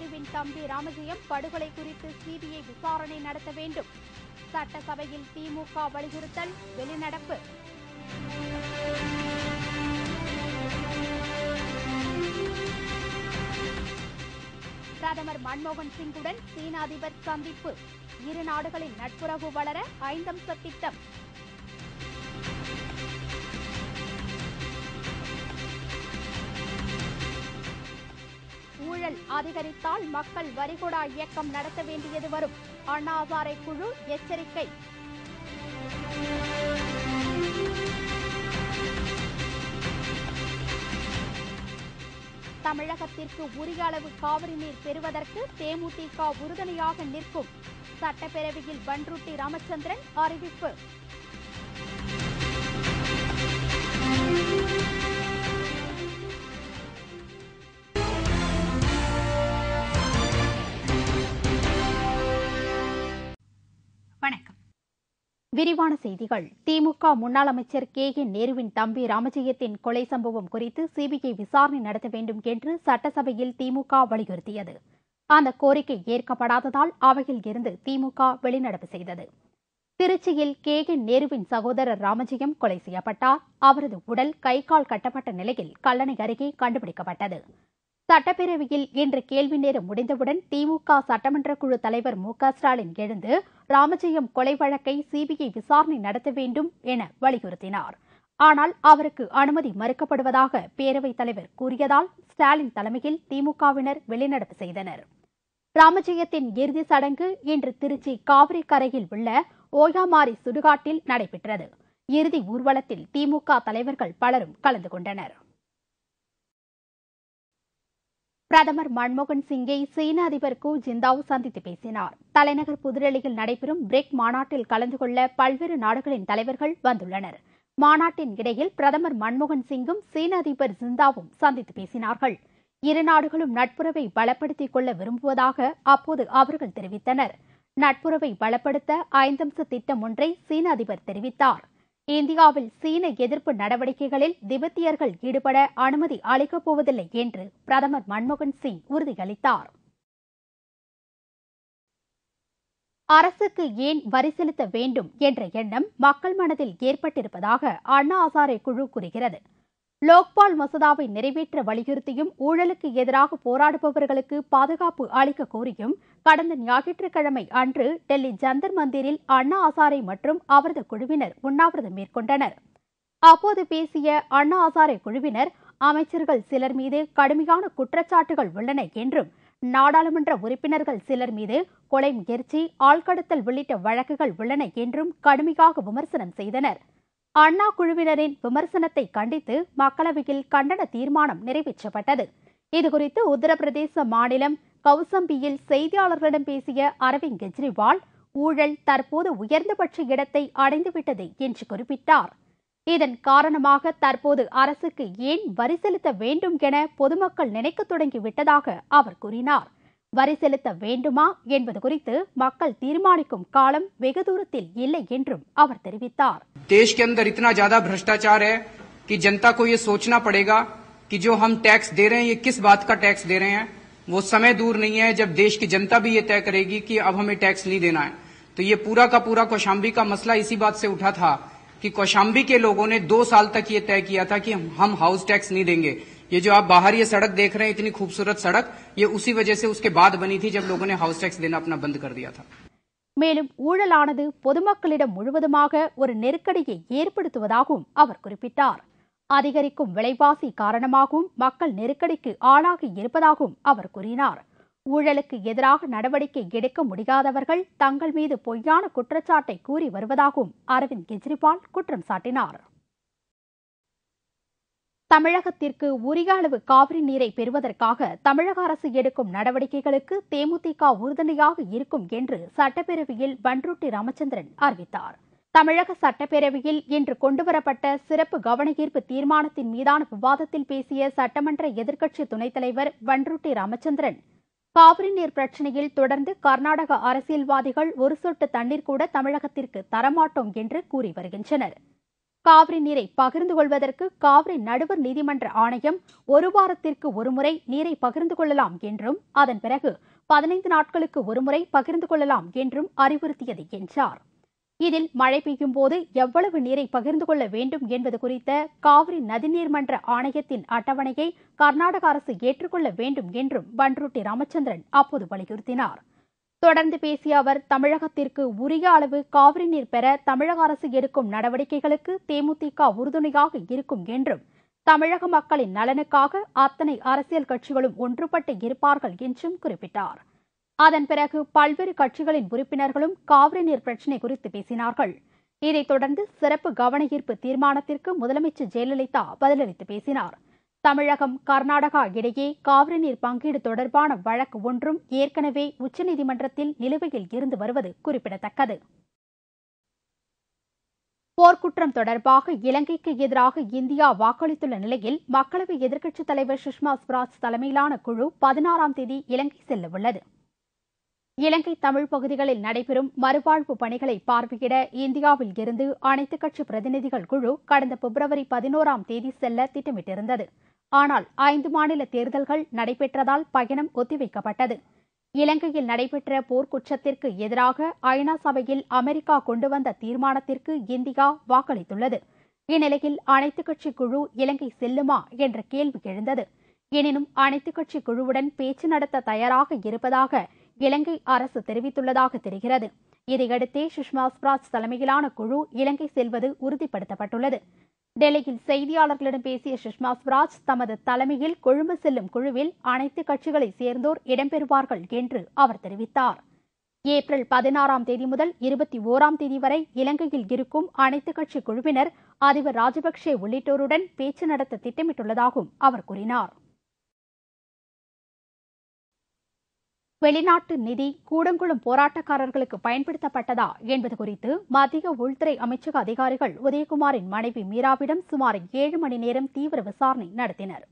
நேருவின் தம்பி ராமஜெயம் படுகொலை குறித்து சிபிஐ விசாரணை நடத்த வேண்டும். சட்டசபையில் திமுக வலியுறுத்தல், வெளிநடப்பு. பிரதமர் மன்மோகன் சிங்குடன் சீன அதிபர் சந்திப்பு. இரு நாடுகளின் நட்புறவு வளர 5 அம்ச திட்டம். ஊழல் அதிகரித்தால் மக்கள் வரிகொடா இயக்கம் நடத்த வேண்டியது வரும். அண்ணா ஹசாரே குழு எச்சரிக்கை. தமிழகத்திற்கு உரிய அளவு காவிரி நீர் பெறுவதற்கு தேமுதிக உறுதுணையாக நிற்கும். சட்டப்பேரவையில் பண்ருட்டி ராமச்சந்திரன் அறிவிப்பு. வணக்கம். விரிவான செய்திகள். திமுக முன்னாள் அமைச்சர் KN நேருவின் தம்பி ராமஜெயத்தின் கொலை சம்பவம் குறித்து சிபிஐ விசாரணை நடத்த வேண்டும் என்று சட்டசபையில் திமுக வலியுறுத்தியது. அந்த கோரிக்கை ஏற்கப்படாததால் அவையில் இருந்து திமுக வெளிநடப்பு செய்தது. திருச்சியில் KN நேருவின் சகோதரர் ராமஜெயம் கொலை செய்யப்பட்டார். அவரது உடல் கை கால் கட்டப்பட்ட நிலையில் கல்லணை அருகே கண்டுபிடிக்கப்பட்டது. சட்டப்பேரவையில் இன்று கேள்வி நேரம் முடிந்தவுடன் திமுக சட்டமன்ற குழு தலைவர் மு.க. ஸ்டாலின் எழுந்து ராமஜெயம் கொலை வழக்கை சிபிஐ விசாரணை நடத்த வேண்டும் என வலியுறுத்தினார். ஆனால் அவருக்கு அனுமதி மறுக்கப்படுவதாக பேரவைத் தலைவர் கூறியதால் ஸ்டாலின் தலைமையில் திமுகவினர் வெளிநடப்பு செய்தனர். ராமஜெயத்தின் இறுதி சடங்கு இன்று திருச்சி காவிரி கரையில் உள்ள ஓயாமாரி சுடுகாட்டில் நடைபெற்றது. இறுதி ஊர்வலத்தில் திமுக தலைவர்கள் பலரும் கலந்து கொண்டனர். பிரதமர் மன்மோகன் சிங்கை சீன அதிபர் கு ஜிந்தாவ் சந்தித்து பேசினார். தலைநகர் புதுடெல்லியில் நடைபெறும் பிரிக் மாநாட்டில் கலந்து கொள்ள பல்வேறு நாடுகளின் தலைவர்கள் வந்துள்ளனர். மாநாட்டின் இடையில் பிரதமர் மன்மோகன் சிங்கும் சீன அதிபர் ஜிந்தாவும் சந்தித்து பேசினார்கள். இரு நாடுகளும் நட்புறவை பலப்படுத்திக் கொள்ள விரும்புவதாக அப்போது அவர்கள் தெரிவித்தனர். நட்புறவை பலப்படுத்த 5 அம்ச திட்டம் ஒன்றை சீன அதிபர் தெரிவித்தார். இந்தியாவில் சீன எதிர்ப்பு நடவடிக்கைகளில் திபெத்தியர்கள் ஈடுபட அனுமதி அளிக்கப் போவதில்லை என்று பிரதமர் மன்மோகன் சிங் உறுதியளித்தார். அரசுக்கு ஏன் வரி செலுத்த வேண்டும் என்ற எண்ணம் மக்கள் மனதில் ஏற்பட்டிருப்பதாக அண்ணா ஹசாரே குழு கூறுகிறது. லோக்பால் மசோதாவை நிறைவேற்ற வலியுறுத்தியும் ஊழலுக்கு எதிராக போராடுபவர்களுக்கு பாதுகாப்பு அளிக்க கோரியும் கடந்த ஞாயிற்றுக்கிழமை அன்று டெல்லி ஜந்தர் மந்திரில் அண்ணா ஹசாரே மற்றும் அவரது குழுவினர் உண்ணாவிரதம் மேற்கொண்டனர். அப்போது பேசிய அண்ணா ஹசாரே குழுவினர், அமைச்சர்கள் சிலர் மீது கடுமையான குற்றச்சாட்டுகள் உள்ளன என்றும் நாடாளுமன்ற உறுப்பினர்கள் சிலர் மீது கொலை முயற்சி, ஆள்கடத்தல் உள்ளிட்ட வழக்குகள் உள்ளன என்றும் கடுமையாக விமர்சனம் செய்தனர். அண்ணா குழுவினரின் விமர்சனத்தை கண்டித்து மக்களவையில் கண்டன தீர்மானம் நிறைவேற்றப்பட்டது. இதுகுறித்து உத்தரப்பிரதேச மாநிலம் கௌசம்பியில் செய்தியாளர்களிடம் பேசிய அரவிந்த் கெஜ்ரிவால், ஊழல் தற்போது உயர்ந்தபட்ச இடத்தை அடைந்துவிட்டது என்று குறிப்பிட்டார். இதன் காரணமாக தற்போது அரசுக்கு ஏன் வரி செலுத்த வேண்டும் என பொதுமக்கள் நினைக்க தொடங்கிவிட்டதாக அவர் கூறினார். வரி செலுத்த வேண்டுமா என்பது குறித்து மக்கள் தீர்மானிக்கும் காலம் வெகு தூரத்தில் இல்லை என்றும் அவர் தெரிவித்தார். देश के अंदर इतना ज्यादा भ्रष्टाचार है कि जनता को ये सोचना पड़ेगा कि जो हम टैक्स दे रहे हैं ये किस बात का टैक्स दे रहे हैं। वो समय दूर नहीं है जब देश की जनता भी ये तय करेगी कि अब हमें टैक्स नहीं देना है। तो ये पूरा का पूरा कौशाम्बी का मसला इसी बात से उठा था कि कौशाम्बी के लोगों ने 2 साल तक ये तय किया था कि हम हाउस टैक्स नहीं देंगे। ये जो आप बाहर ये सड़क देख रहे हैं, इतनी खूबसूरत सड़क, ये उसी वजह से उसके बाद बनी थी जब लोगों ने हाउस टैक्स देना अपना बंद कर दिया था। மேலும் ஊழலானது பொதுமக்களிடம் முழுவதுமாக ஒரு நெருக்கடியை ஏற்படுத்துவதாகவும் அவர் குறிப்பிட்டார். அதிகரிக்கும் விலைவாசி காரணமாகவும் மக்கள் நெருக்கடிக்கு ஆளாகி இருப்பதாகவும் அவர் கூறினார். ஊழலுக்கு எதிராக நடவடிக்கை எடுக்க முடியாதவர்கள் தங்கள் மீது பொய்யான குற்றச்சாட்டை கூறி வருவதாகவும் அரவிந்த் கெஜ்ரிவால் குற்றம் சாட்டினார். தமிழகத்திற்கு உரிய அளவு காவிரி நீரை பெறுவதற்காக தமிழக அரசு எடுக்கும் நடவடிக்கைகளுக்கு தேமுதிக உறுதுணையாக இருக்கும் என்று சட்டப்பேரவையில் பண்ருட்டி ராமச்சந்திரன் அறிவித்தார். தமிழக சட்டப்பேரவையில் இன்று கொண்டுவரப்பட்ட சிறப்பு கவனஈர்ப்பு தீர்மானத்தின் மீதான விவாதத்தில் பேசிய சட்டமன்ற எதிர்க்கட்சி துணைத் தலைவர் பண்ருட்டி ராமச்சந்திரன், காவிரி நீர் பிரச்சினையில் தொடர்ந்து கர்நாடக அரசியல்வாதிகள் ஒரு சொட்டு தண்ணீர் கூட தமிழகத்திற்கு தரமாட்டோம் என்று கூறி வருகின்றனர். காவிரி நீரை பகிர்ந்து கொள்வதற்கு காவிரி நடுவர் நீதிமன்ற ஆணையம் 1 வாரத்திற்கு ஒருமுறை நீரை பகிர்ந்து கொள்ளலாம் என்றும் அதன் பிறகு 15 நாட்களுக்கு ஒருமுறை பகிர்ந்து கொள்ளலாம் என்றும் அறிவுறுத்தியது என்றார். இதில் மழை பெய்யும் போது எவ்வளவு நீரை பகிர்ந்து கொள்ள வேண்டும் என்பது குறித்த காவிரி நதிநீர் மன்ற ஆணையத்தின் அட்டவணையை கர்நாடக அரசு ஏற்றுக்கொள்ள வேண்டும் என்றும் பன்ருட்டி ராமச்சந்திரன் அப்போது வலியுறுத்தினார். தொடர்ந்து பேசிய அவர், தமிழகத்திற்கு உரிய அளவு காவிரி நீர் பெற தமிழக அரசு எடுக்கும் நடவடிக்கைகளுக்கு தேமுதிக உறுதுணையாக இருக்கும் என்றும், தமிழக மக்களின் நலனுக்காக அத்தனை அரசியல் கட்சிகளும் ஒன்றுபட்டு இருப்பார்கள் என்றும் குறிப்பிட்டார். அதன் பிறகு பல்வேறு கட்சிகளின் உறுப்பினர்களும் காவிரி நீர் பிரச்சினை குறித்து பேசினார்கள். இதைத் தொடர்ந்து சிறப்பு கவன ஈர்ப்பு தீர்மானத்திற்கு முதலமைச்சர் ஜெயலலிதா பதிலளித்து பேசினார். தமிழகம், கர்நாடகா இடையே காவிரி நீர் பங்கீடு தொடர்பான வழக்கு ஒன்றும் ஏற்கனவே உச்சநீதிமன்றத்தில் நிலுவையில் இருந்து வருவது குறிப்பிடத்தக்கது. போர்க்குற்றம் தொடர்பாக இலங்கைக்கு எதிராக இந்தியா வாக்களித்துள்ள நிலையில் மக்களவை எதிர்க்கட்சித் தலைவர் சுஷ்மா ஸ்வராஜ் தலைமையிலான குழு 16ஆம் தேதி இலங்கை செல்லவுள்ளது. இலங்கை தமிழ் பகுதிகளில் நடைபெறும் மறுவாழ்வு பணிகளை பார்வையிட இந்தியாவில் இருந்து அனைத்துக் கட்சி பிரதிநிதிகள் குழு கடந்த பிப்ரவரி 11ஆம் தேதி செல்ல திட்டமிட்டிருந்தது. ஆனால் 5 மாநில தேர்தல்கள் நடைபெற்றதால் பயணம் ஒத்திவைக்கப்பட்டது. இலங்கையில் நடைபெற்ற போர்க்குற்றத்திற்கு எதிராக ஐநா சபையில் அமெரிக்கா கொண்டு வந்த தீர்மானத்திற்கு இந்தியா வாக்களித்துள்ளது. இந்நிலையில் அனைத்துக் கட்சி குழு இலங்கை செல்லுமா என்ற கேள்வி எழுந்தது. எனினும் அனைத்துக் கட்சி குழுவுடன் பேச்சு நடத்த தயாராக இருப்பதாக இலங்கை அரசு தெரிவித்துள்ளதாக தெரிகிறது. இதையடுத்தே சுஷ்மா ஸ்வராஜ் தலைமையிலான குழு இலங்கை செல்வது உறுதிப்படுத்தப்பட்டுள்ளது. டெல்லியில் செய்தியாளர்களிடம் பேசிய சுஷ்மா ஸ்வராஜ், தமது தலைமையில் கொழும்பு செல்லும் குழுவில் அனைத்து கட்சிகளைச் சேர்ந்தோர் இடம்பெறுவார்கள் என்று அவர் தெரிவித்தார். ஏப்ரல் 16ஆம் தேதி முதல் 21ஆம் தேதி வரை இலங்கையில் இருக்கும் அனைத்துக் கட்சி குழுவினர் அதிபர் ராஜபக்சே உள்ளிட்டோருடன் பேச்சு நடத்த திட்டமிட்டுள்ளதாகவும் அவர் கூறினார். வெளிநாட்டு நிதி கூடங்குளம் போராட்டக்காரர்களுக்கு பயன்படுத்தப்பட்டதா என்பது குறித்து மத்திய உள்துறை அமைச்சக அதிகாரிகள் உதயகுமாரின் மனைவி மீராவிடம் சுமார் 7 மணி நேரம் தீவிர விசாரணை நடத்தினர்.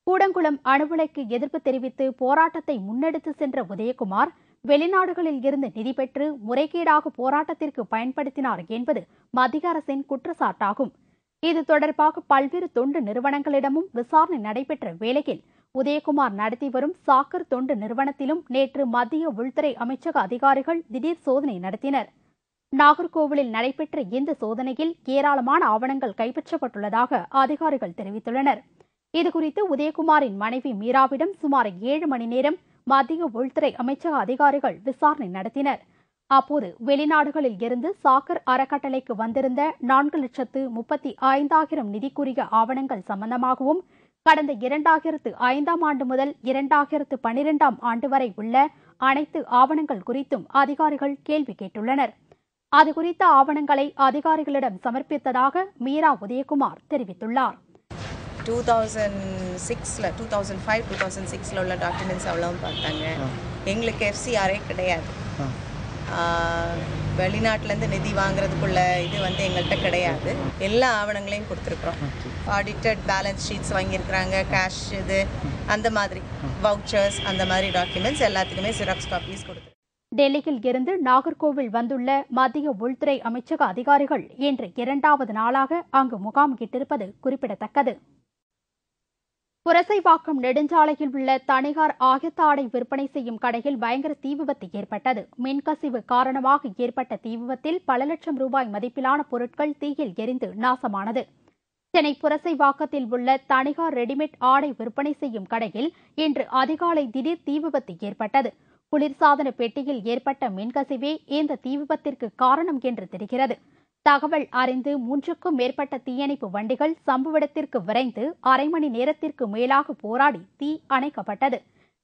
கூடங்குளம் அணுஉலைக்கு எதிர்ப்பு தெரிவித்து போராட்டத்தை முன்னெடுத்து சென்ற உதயகுமார் வெளிநாடுகளில் இருந்து நிதி பெற்று முறைகேடாக போராட்டத்திற்கு பயன்படுத்தினார் என்பது மத்திய அரசின் குற்றச்சாட்டாகும். இது தொடர்பாக பல்வேறு தொண்டு நிறுவனங்களிடமும் விசாரணை நடைபெற்ற வேளையில் உதயகுமார் நடத்தி வரும் சாக்கர் தொண்டு நிறுவனத்திலும் நேற்று மத்திய உள்துறை அமைச்சக அதிகாரிகள் திடீர் சோதனை நடத்தினர். நாகர்கோவிலில் நடைபெற்ற இந்த சோதனையில் ஏராளமான ஆவணங்கள் கைப்பற்றப்பட்டுள்ளதாக அதிகாரிகள் தெரிவித்துள்ளனர். இதுகுறித்து உதயகுமாரின் மனைவி மீராவிடம் சுமார் 7 மணி நேரம் மத்திய உள்துறை அமைச்சக அதிகாரிகள் விசாரணை நடத்தினர். அப்போது வெளிநாடுகளில் இருந்து சாக்கர் அறக்கட்டளைக்கு வந்திருந்த 4,35,000 நிதிக்குரிய ஆவணங்கள் சம்பந்தமாகவும் கடந்த 2005ஆம் ஆண்டு முதல் 2012ஆம் ஆண்டு வரை உள்ள அனைத்து ஆவணங்கள் குறித்தும் அதிகாரிகள் கேள்வி கேட்டுள்ளனர். அதுகுறித்த ஆவணங்களை அதிகாரிகளிடம் சமர்ப்பித்ததாக மீரா உதயகுமார் தெரிவித்துள்ளார். 2005-2006 உள்ள டாக்குமெண்ட்ஸ் அவ்வளவும் பார்த்தாங்க. எங்களுக்கு எஃப்சிஆரே கிடையாது. வெளிநாட்டிலேருந்து நிதி வாங்குறதுக்குள்ள இது எங்கள்கிட்ட கிடையாது. எல்லா ஆவணங்களையும் கொடுத்துருக்குறோம். ஆடிட்டட் பேலன்ஸ் ஷீட்ஸ் வாங்கியிருக்கிறாங்க, கேஷ் இது அந்த மாதிரி வவுச்சர்ஸ் அந்த மாதிரி டாக்குமெண்ட்ஸ் எல்லாத்துக்குமே ஜெராக்ஸ் காப்பீஸ் கொடுத்து. டெல்லியில் இருந்து நாகர்கோவில் வந்துள்ள மத்திய உள்துறை அமைச்சக அதிகாரிகள் இன்று 2வது நாளாக அங்கு முகாமிட்டிருப்பது குறிப்பிடத்தக்கது. புரசைவாக்கம் நெடுஞ்சாலையில் உள்ள தனியார் ஆயத்த ஆடை விற்பனை செய்யும் கடையில் பயங்கர தீ விபத்து ஏற்பட்டது. மின்கசிவு காரணமாக ஏற்பட்ட தீ விபத்தில் பல லட்சம் ரூபாய் மதிப்பிலான பொருட்கள் தீயில் எரிந்து நாசமானது. சென்னை புரசைவாக்கத்தில் உள்ள தனியார் ரெடிமேட் ஆடை விற்பனை செய்யும் கடையில் இன்று அதிகாலை திடீர் தீ விபத்து ஏற்பட்டது. குளிர்சாதன பெட்டியில் ஏற்பட்ட மின்கசிவே இந்த தீ விபத்திற்கு காரணம் என்று தெரிகிறது. தகவல் அறிந்து 3க்கும் மேற்பட்ட தீயணைப்பு வண்டிகள் சம்பவ இடத்திற்கு விரைந்து அரை மணி நேரத்திற்கு மேலாக போராடி தீ அணைக்கப்பட்டது.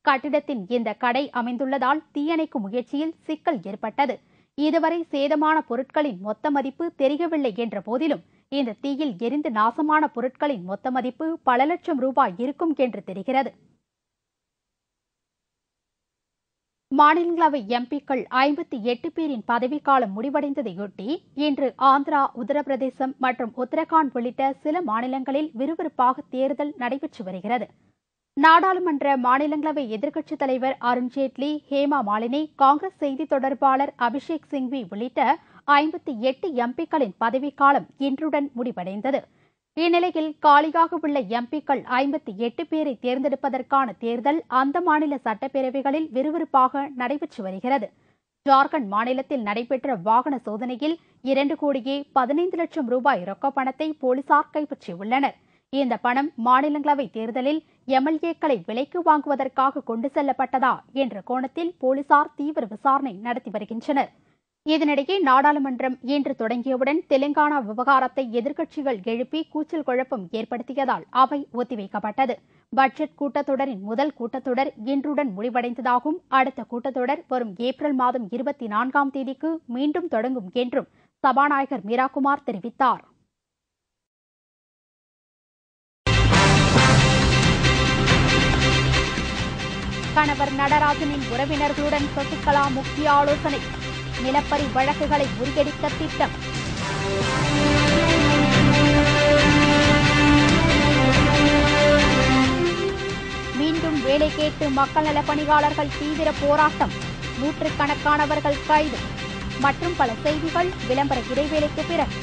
கட்டிடத்தின் இந்த கடை அமைந்துள்ளதால் தீயணைக்கும் முயற்சியில் சிக்கல் ஏற்பட்டது. இதுவரை சேதமான பொருட்களின் மொத்த மதிப்பு தெரியவில்லை என்ற போதிலும் இந்த தீயில் எரிந்து நாசமான பொருட்களின் மொத்த மதிப்பு பல லட்சம் ரூபாய் இருக்கும் என்று தெரிகிறது. மாநிலங்களவை எம்பிக்கள் 58 பேரின் பதவிக்காலம் முடிவடைந்ததையொட்டி இன்று ஆந்திரா, உத்தரப்பிரதேசம் மற்றும் உத்தரகாண்ட் உள்ளிட்ட சில மாநிலங்களில் விறுவிறுப்பாக தேர்தல் நடைபெற்று வருகிறது. நாடாளுமன்ற மாநிலங்களவை எதிர்க்கட்சித் தலைவர் அருண்ஜேட்லி, ஹேமா மாலினி, காங்கிரஸ் செய்தி தொடர்பாளர் அபிஷேக் சிங்வி உள்ளிட்ட 58 எம்பிக்களின் பதவிக்காலம் இன்றுடன் முடிவடைந்தது. இந்நிலையில் காலியாக உள்ள எம்பிக்கள் 58 பேரை தேர்ந்தெடுப்பதற்கான தேர்தல் அந்த மாநில சட்டப்பேரவைகளில் விறுவிறுப்பாக நடைபெற்று வருகிறது. ஜார்க்கண்ட் மாநிலத்தில் நடைபெற்ற வாகன சோதனையில் 2,15 லட்சம் ரூபாய் ரொக்கப் பணத்தை போலீசார் கைப்பற்றியுள்ளனர். இந்த பணம் மாநிலங்களவை தேர்தலில் எம்எல்ஏக்களை விலைக்கு வாங்குவதற்காக கொண்டு செல்லப்பட்டதா என்ற கோணத்தில் போலீசார் தீவிர விசாரணை நடத்தி வருகின்றனர். இதனிடையே நாடாளுமன்றம் இன்று தொடங்கியவுடன் தெலுங்கானா விவகாரத்தை எதிர்க்கட்சிகள் எழுப்பி கூச்சல் குழப்பம் ஏற்படுத்தியதால் அவை ஒத்திவைக்கப்பட்டது. பட்ஜெட் கூட்டத்தொடரின் முதல் கூட்டத்தொடர் இன்றுடன் முடிவடைந்ததாகவும் அடுத்த கூட்டத்தொடர் வரும் ஏப்ரல் மாதம் 24ஆம் தேதிக்கு மீண்டும் தொடங்கும் என்றும் சபாநாயகர் மீராகுமார் தெரிவித்தார். கணவர் நடராஜனின் உறவினர்களுடன் சசிகலா முக்கிய ஆலோசனை. நிலப்பரி வழக்குகளை முறியடிக்க திட்டம். மீண்டும் வேலை கேட்டு மக்கள் நல பணியாளர்கள் தீவிர போராட்டம். நூற்றுக்கணக்கானவர்கள் கைது. மற்றும் பல செய்திகள் விளம்பர இடைவேளைக்கு பிறகு.